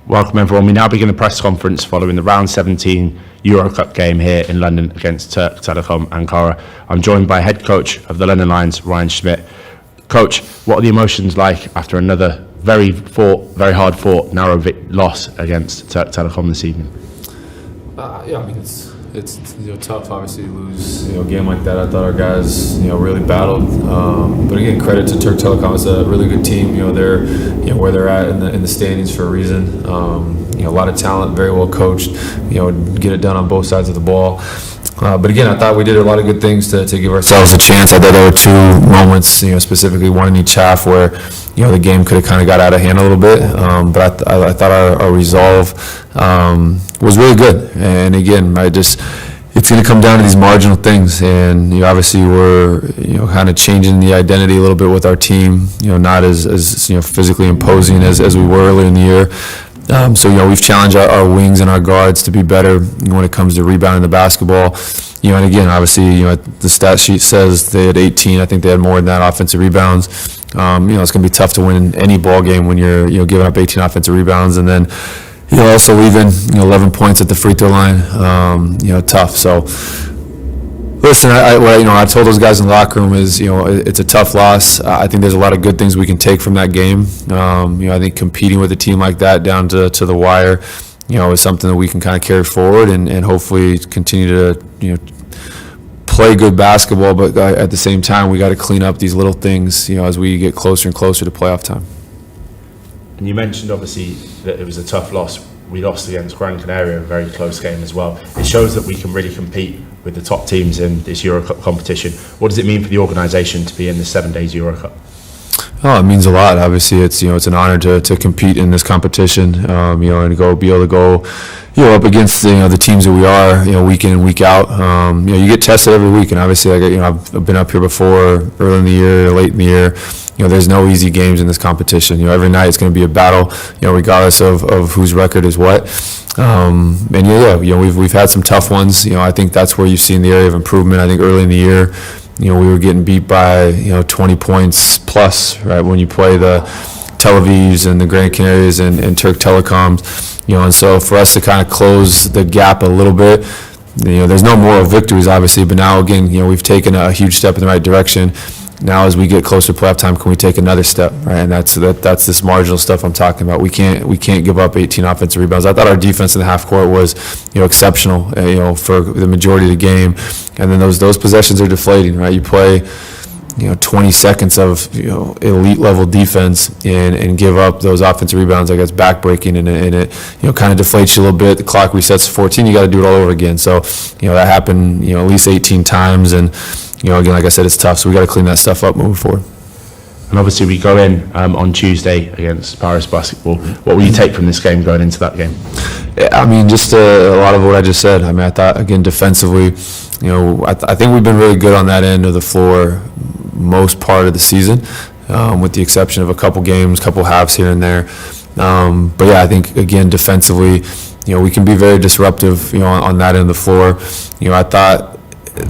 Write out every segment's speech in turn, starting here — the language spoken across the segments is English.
Welcome everyone. We now begin the press conference following the round 17 EuroCup game here in London against Turk, Telekom, Ankara. I'm joined by head coach of the London Lions, Ryan Schmidt. Coach, what are the emotions like after another very hard fought, narrow loss against Turk Telekom this evening? It's tough, obviously, to lose a game like that. I thought our guys really battled, but again, credit to Turk Telekom. It's a really good team. They're where they're at in the standings for a reason. A lot of talent, very well coached. Get it done on both sides of the ball. But again, I thought we did a lot of good things to give ourselves a chance. I thought there were two moments, specifically one in each half where the game could have kind of got out of hand a little bit. But I thought our resolve was really good. And again, it's going to come down to these marginal things. And obviously we're kind of changing the identity a little bit with our team. Not as physically imposing as we were earlier in the year. So we've challenged our wings and our guards to be better when it comes to rebounding the basketball. And again, obviously, the stat sheet says they had 18. I think they had more than that offensive rebounds. It's going to be tough to win any ball game when you're giving up 18 offensive rebounds, and then also leaving 11 points at the free throw line. Tough. So. Listen, I told those guys in the locker room is, it's a tough loss. I think there's a lot of good things we can take from that game. I think competing with a team like that down to the wire, is something that we can kind of carry forward and hopefully continue to, play good basketball. But at the same time, we got to clean up these little things, as we get closer and closer to playoff time. And you mentioned obviously that it was a tough loss. We lost against Gran Canaria, a very close game as well. It shows that we can really compete with the top teams in this EuroCup competition. What does it mean for the organisation to be in the 7 days EuroCup? Oh, it means a lot. Obviously, it's an honor to compete in this be able to go up against the teams that we are week in and week out. You get tested every week, and obviously I've been up here before, early in the year, late in the year. There's no easy games in this competition. Every night it's going to be a battle, regardless of whose record is what. We've had some tough ones. I think that's where you've seen the area of improvement. I think early in the year, we were getting beat by 20 points plus, right, when you play the Tel Avivs and the Gran Canarias and Turk Telecoms. And so for us to kind of close the gap a little bit, there's no moral victories obviously, but now again, we've taken a huge step in the right direction. Now, as we get closer to playoff time, can we take another step, right? And that's this marginal stuff I'm talking about. We can't give up 18 offensive rebounds. I thought our defense in the half court was, exceptional, for the majority of the game. And then those possessions are deflating, right? You play, 20 seconds of elite level defense and give up those offensive rebounds. Like, it's backbreaking, and it kind of deflates you a little bit. The clock resets to 14. You got to do it all over again. So that happened at least 18 times, and again, like I said, it's tough, so we got to clean that stuff up moving forward. And obviously we go in on Tuesday against Paris Basketball. What will you take from this game going into that game? Just a lot of what I just said. I thought, again, defensively, I think we've been really good on that end of the floor most part of the season, with the exception of a couple games, couple halves here and there. But yeah, I think, again, defensively, we can be very disruptive, on that end of the floor. I thought,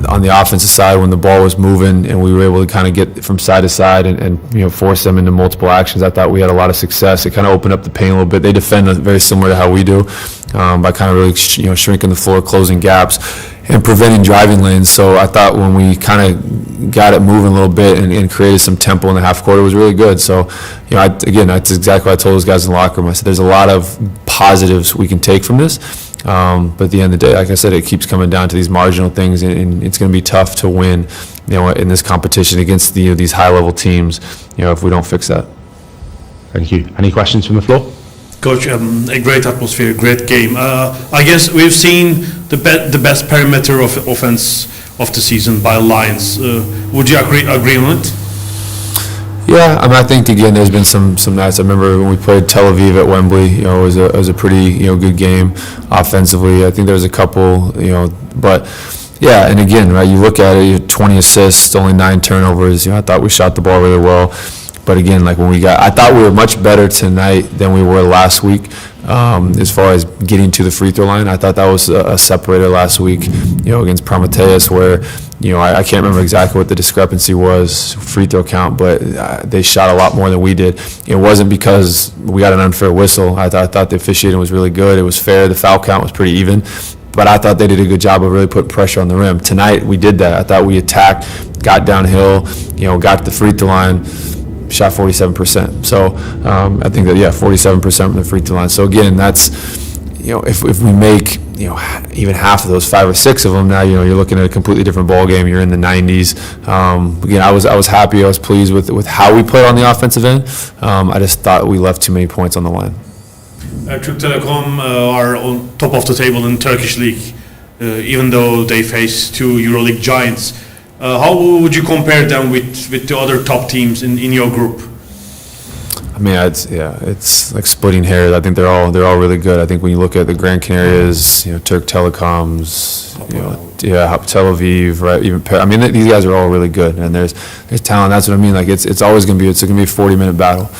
on the offensive side, when the ball was moving and we were able to kind of get from side to side and force them into multiple actions, I thought we had a lot of success. It kind of opened up the paint a little bit. They defend very similar to how we do, by kind of really shrinking the floor, closing gaps, and preventing driving lanes. So I thought when we kind of got it moving a little bit and created some tempo in the half court, it was really good. So again, that's exactly what I told those guys in the locker room. I said there's a lot of positives we can take from this. But at the end of the day, like I said, it keeps coming down to these marginal things, and it's going to be tough to win, in this competition against these high-level teams, if we don't fix that. Thank you. Any questions from the floor? Coach, a great atmosphere, great game. I guess we've seen the best perimeter of offense of the season by Lions. Would you agree on it? Yeah, I think, again, there's been some nights. I remember when we played Tel Aviv at Wembley, it was a pretty, good game offensively. I think there was a couple, but yeah, and again, right, you look at it, you had 20 assists, only 9 turnovers. I thought we shot the ball really well. But again, like I thought we were much better tonight than we were last week, as far as getting to the free throw line. I thought that was a separator last week, against Prometheus, where I can't remember exactly what the discrepancy was, free throw count, but they shot a lot more than we did. It wasn't because we got an unfair whistle. I thought the officiating was really good. It was fair. The foul count was pretty even. But I thought they did a good job of really putting pressure on the rim. Tonight, we did that. I thought we attacked, got downhill, got to the free throw line, shot 47%. So I think that, 47% from the free throw line. So again, that's, if we make, even half of those 5 or 6 of them, now, you're looking at a completely different ball game. You're in the 90s. Again, I was happy. I was pleased with how we played on the offensive end. I just thought we left too many points on the line. Turk Telekom are on top of the table in Turkish league, even though they face 2 EuroLeague giants. How would you compare them with the other top teams in your group? I mean, it's like splitting hairs. I think they're all really good. I think when you look at the Grand Canarias, Turk Telecoms, Tel Aviv, right? Even these guys are all really good, and there's talent. That's what I mean. Like it's always gonna be a 40-minute battle.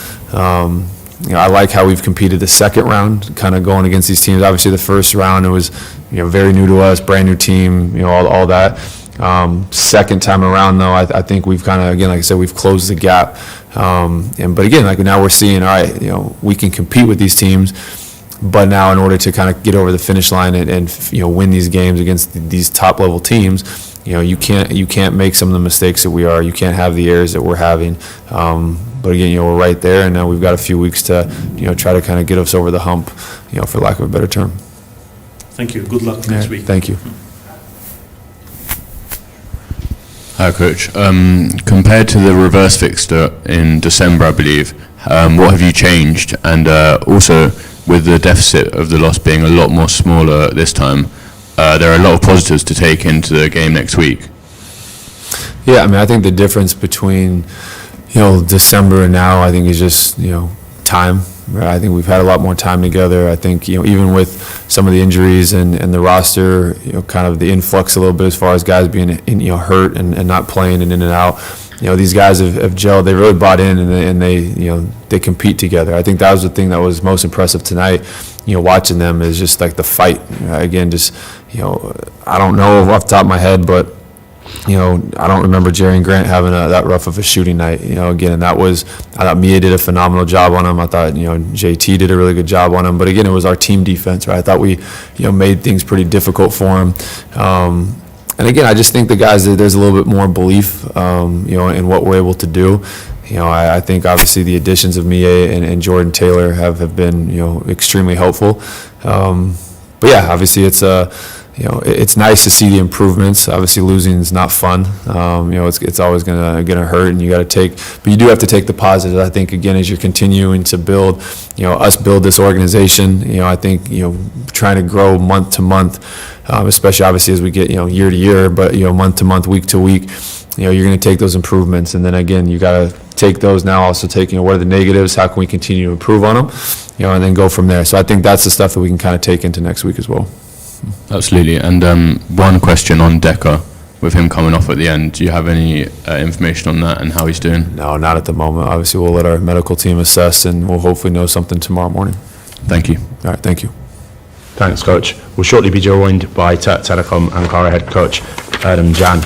I like how we've competed the second round, kind of going against these teams. Obviously, the first round it was very new to us, brand new team, all that. Second time around, though, I think we've kind of, again, like I said, we've closed the gap. But again, like now we're seeing, all right, we can compete with these teams, but now in order to kind of get over the finish line and win these games against these top level teams, you can't make some of the mistakes that we are. You can't have the errors that we're having. But again, we're right there, and now we've got a few weeks to, try to kind of get us over the hump, for lack of a better term. Thank you. Good luck next week. Thank you. Hi, Coach. Compared to the reverse fixture in December, I believe, what have you changed? And also, with the deficit of the loss being a lot more smaller this time, there are a lot of positives to take into the game next week. Yeah, I mean, I think the difference between, December and now, I think is just, time. Right? I think we've had a lot more time together. I think, even with some of the injuries and the roster, kind of the influx a little bit as far as guys being, hurt and not playing and in and out, these guys have gelled. They really bought in and they compete together. I think that was the thing that was most impressive tonight, watching them is just like the fight. Again, just, I don't know off the top of my head, but I don't remember Jerry and Grant having that rough of a shooting night. Again, and I thought Mia did a phenomenal job on him. I thought, JT did a really good job on him. But again, it was our team defense, right? I thought we, made things pretty difficult for him. And again, I just think the guys, there's a little bit more belief, in what we're able to do. I think obviously the additions of Mia and Jordan Taylor have been, extremely helpful. But yeah, obviously it's nice to see the improvements. Obviously, losing is not fun. It's always gonna hurt, and but you do have to take the positives. I think again, as you're continuing to build, build this organization. I think trying to grow month to month, especially obviously as we get year to year, but month to month, week to week. You're going to take those improvements, and then again, you got to take those now. Also take what are the negatives? How can we continue to improve on them? And then go from there. So I think that's the stuff that we can kind of take into next week as well. Absolutely. And one question on Decker, with him coming off at the end. Do you have any information on that and how he's doing? No, not at the moment. Obviously, we'll let our medical team assess, and we'll hopefully know something tomorrow morning. Thank you. All right, thank you. Thanks, Coach. We'll shortly be joined by Turk Telekom Ankara head coach Erdem Can.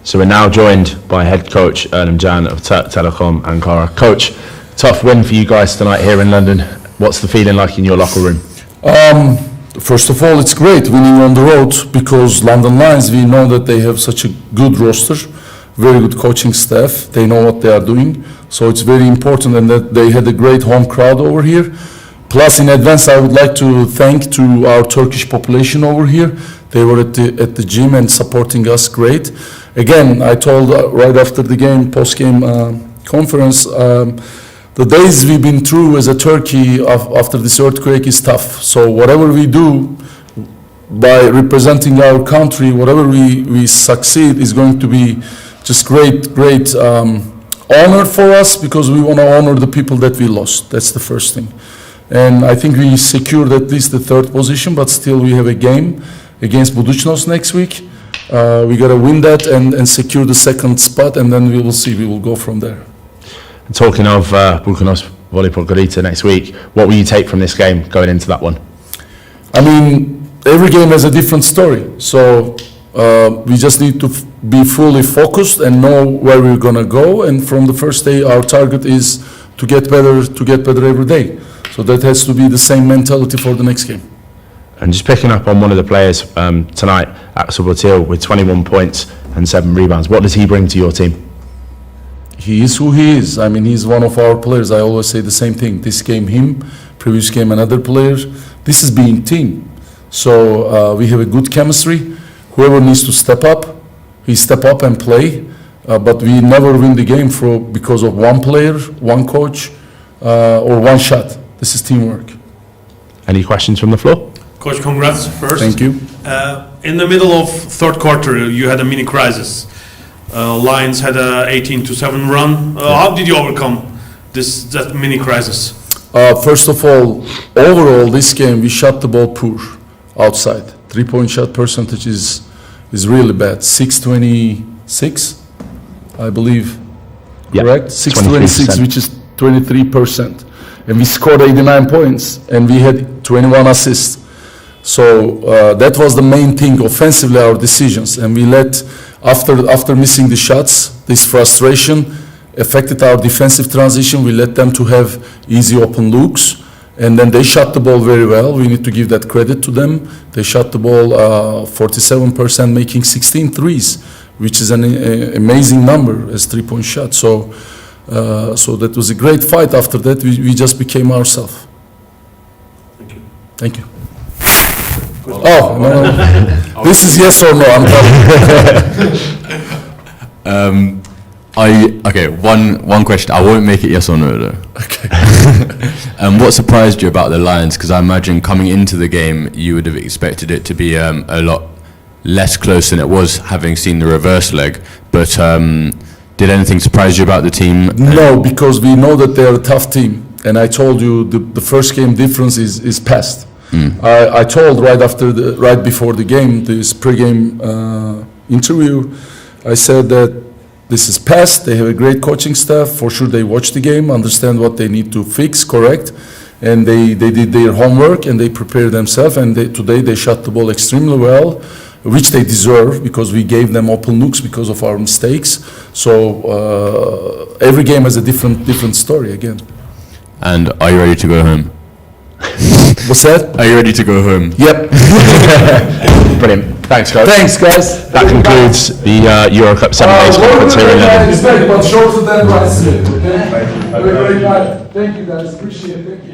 So we're now joined by head coach Erlim Can of Turk Telekom Ankara. Coach, tough win for you guys tonight here in London. What's the feeling like in your locker room? First of all, it's great winning on the road because London Lions, we know that they have such a good roster, very good coaching staff. They know what they are doing. So it's very important and that they had a great home crowd over here. Plus, in advance, I would like to thank to our Turkish population over here. They were at the gym and supporting us great. Again, I told right after the game, post-game conference, the days we've been through as a Turkey after this earthquake is tough. So whatever we do by representing our country, whatever we succeed is going to be just great honor for us because we want to honor the people that we lost. That's the first thing. And I think we secured at least the third position, but still we have a game against Budućnost next week. We got to win that and secure the second spot, and then we will see. We will go from there. And talking of Budućnost Volleyball Gorita next week, what will you take from this game going into that one? I mean, every game has a different story. So we just need to be fully focused and know where we're going to go. And from the first day, our target is to get better every day. So that has to be the same mentality for the next game. And just picking up on one of the players tonight, Axel Batil, with 21 points and 7 rebounds. What does he bring to your team? He is who he is. I mean, he's one of our players. I always say the same thing. This game him, previous game another player. This is being team. So we have a good chemistry. Whoever needs to step up, he step up and play. But we never win the game because of one player, one coach, or one shot. This is teamwork. Any questions from the floor? Coach, congrats first. Thank you. In the middle of third quarter, you had a mini crisis. Lions had a 18-7 run. How did you overcome that mini crisis? First of all, overall this game we shot the ball poor outside. 3-point shot percentage is really bad. 626, I believe. Yeah, Correct? 626, 23%. which is 23%. And we scored 89 points and we had 21 assists. So that was the main thing offensively, our decisions. And we let, after missing the shots, this frustration affected our defensive transition. We let them to have easy open looks. And then they shot the ball very well. We need to give that credit to them. They shot the ball 47%, making 16 threes, which is an amazing number as 3-point shot. So that was a great fight. After that, we just became ourselves. Thank you. Thank you. Oh, no. This is yes or no, I'm telling you. Okay, one question. I won't make it yes or no though. Okay. What surprised you about the Lions? Because I imagine coming into the game, you would have expected it to be a lot less close than it was, having seen the reverse leg. But did anything surprise you about the team? No, because we know that they're a tough team. And I told you the first game difference is past. I told right before the game, this pre-game interview, I said that this is past. They have a great coaching staff. For sure, they watch the game, understand what they need to fix, correct, and they did their homework and they prepared themselves. And today they shot the ball extremely well, which they deserve because we gave them open looks because of our mistakes. So every game has a different story again. And are you ready to go home? What's that? Are you ready to go home? Yep. Brilliant. Thanks, coach. Thanks, guys. That concludes the EuroCup 7 days conference here in London. But shorter than right. Okay? Very nice. Thank you, guys. Appreciate it. Thank you.